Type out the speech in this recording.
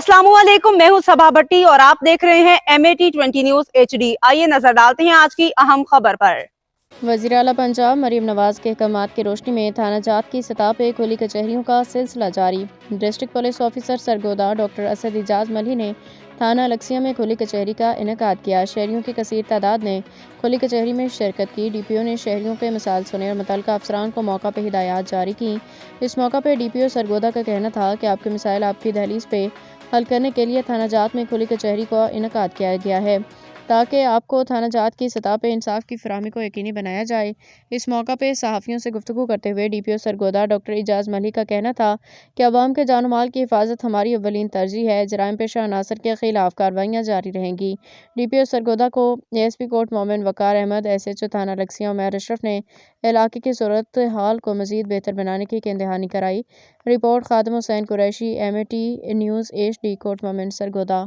अस्सलाम वालेकुम, मैं हूं सबा भट्टी और आप देख रहे हैं MAT20 न्यूज HD। आइए नजर डालते हैं आज की अहम खबर पर। वज़ीर आला पंजाब मरीम नवाज के अहकामात की रोशनी में थाना जात की सतह पर खुली कचहरियों का सिलसिला जारी। District police officer Sargodha doctor Asad Ijaz Malhi ने थाना लक्सिया में खुली कचहरी का इनेकाद किया। शहरियों की कसीर तादाद ने खुली कचहरी में शिरकत की। DPO ने शहरियों के मिसाल सुने और मुतल्लिका अफसरान को मौका पर हिदायत जारी की। इस मौका पर DPO सरगोदा का कहना था कि आपके मिसाइल आपकी दहलीज पे हल करने के लिए थाना जात में खुली कचहरी का इनेकाद किया गया है ताकि आपको थाना जात की सतह पर इंसाफ की फराहमी को यकीनी बनाया जाए। इस मौका पर सहाफ़ियों से गुफ्तगू करते हुए DPO सरगोदा डॉक्टर इजाज़ मली का कहना था कि अवाम के जान माल की हिफाजत हमारी अव्वलीन तरजीह है। जराइम पेशा अनासर के खिलाफ कार्रवाइयाँ जारी रहेंगी। DPO सरगोदा को ASP कोर्ट मोमिन वकार अहमद, SHO थाना लक्सिया उमर अशरफ ने इलाके की सूरत हाल को मज़ीद बेहतर बनाने की दहानी कराई। Report Khadim Hussain Qureshi, MAT news HD, court Momin Sargodha.